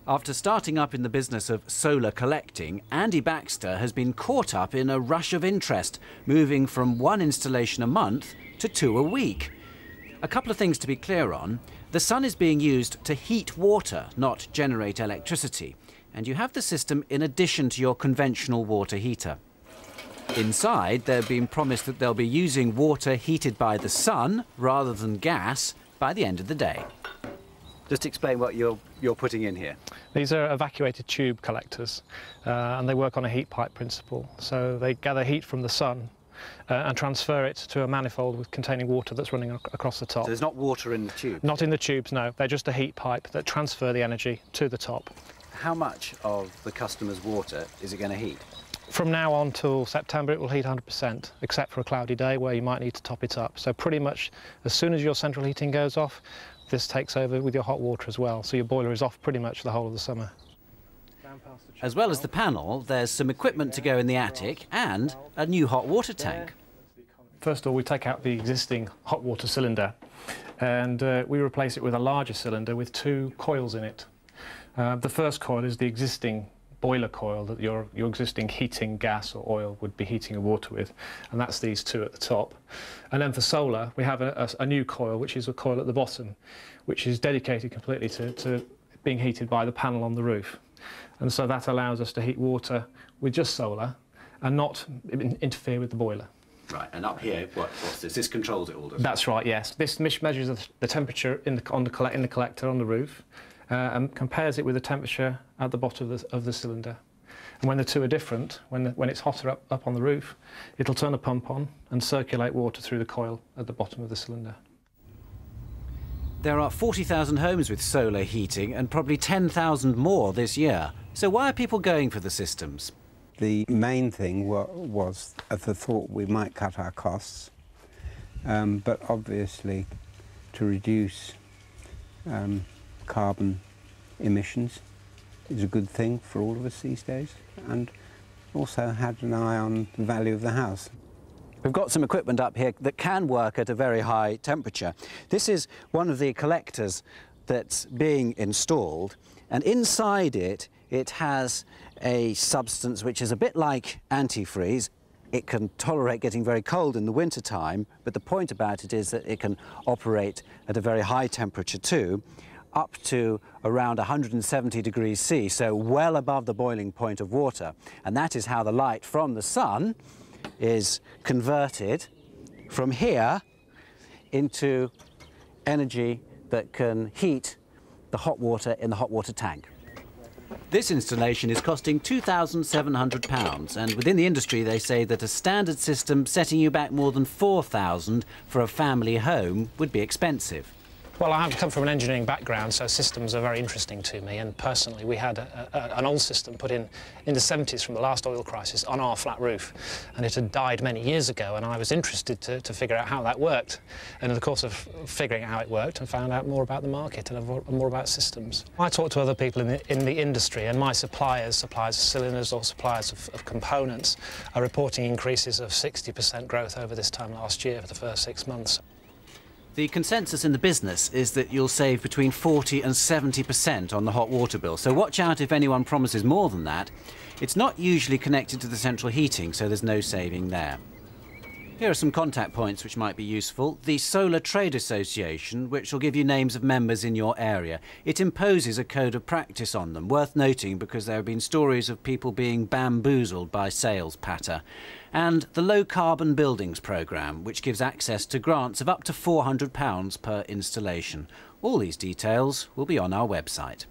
After starting up in the business of solar collecting, Andy Baxter has been caught up in a rush of interest, moving from one installation a month to 2 a week. A couple of things to be clear on. The sun is being used to heat water, not generate electricity. And you have the system in addition to your conventional water heater. Inside, they've been promised that they'll be using water heated by the sun rather than gas by the end of the day. Just explain what you're putting in here. These are evacuated tube collectors, and they work on a heat pipe principle. So they gather heat from the sun and transfer it to a manifold containing water that's running across the top. So there's not water in the tube? Not in the tubes, no. They're just a heat pipe that transfer the energy to the top. How much of the customer's water is it going to heat? From now on till September, it will heat 100%, except for a cloudy day where you might need to top it up. So pretty much as soon as your central heating goes off, this takes over with your hot water as well, so your boiler is off pretty much the whole of the summer. As well as the panel, there's some equipment to go in the attic and a new hot water tank. First of all, we take out the existing hot water cylinder and we replace it with a larger cylinder with 2 coils in it. The first coil is the existing boiler coil that your existing heating gas or oil would be heating your water with, and that's these 2 at the top. And then for solar, we have a new coil, which is a coil at the bottom, which is dedicated completely to being heated by the panel on the roof. And so that allows us to heat water with just solar and not interfere with the boiler. Right, and up here, what's this? This controls it all, doesn't it? That's right, yes. This measures the temperature in the collector on the roof, and compares it with the temperature at the bottom of the cylinder. And when the 2 are different, when it's hotter up on the roof, it'll turn a pump on and circulate water through the coil at the bottom of the cylinder. There are 40,000 homes with solar heating and probably 10,000 more this year. So why are people going for the systems? The main thing was the thought we might cut our costs, but obviously to reduce carbon emissions is a good thing for all of us these days, and also had an eye on the value of the house. We've got some equipment up here that can work at a very high temperature. This is one of the collectors that's being installed, and inside it has a substance which is a bit like antifreeze. It can tolerate getting very cold in the winter time, but the point about it is that it can operate at a very high temperature too, up to around 170 degrees C, so well above the boiling point of water. And that is how the light from the sun is converted from here into energy that can heat the hot water in the hot water tank. This installation is costing £2,700, and within the industry they say that a standard system setting you back more than £4,000 for a family home would be expensive. Well, I have come from an engineering background, so systems are very interesting to me, and personally we had an old system put in the 70s from the last oil crisis on our flat roof, and it had died many years ago, and I was interested to figure out how that worked. And in the course of figuring out how it worked, I found out more about the market and more about systems. I talked to other people in the industry, and my suppliers of cylinders or suppliers of components, are reporting increases of 60% growth over this time last year for the first 6 months. The consensus in the business is that you'll save between 40 and 70% on the hot water bill, so watch out if anyone promises more than that. It's not usually connected to the central heating, so there's no saving there. Here are some contact points which might be useful. The Solar Trade Association, which will give you names of members in your area. It imposes a code of practice on them, worth noting because there have been stories of people being bamboozled by sales patter. And the Low Carbon Buildings programme, which gives access to grants of up to £400 per installation. All these details will be on our website.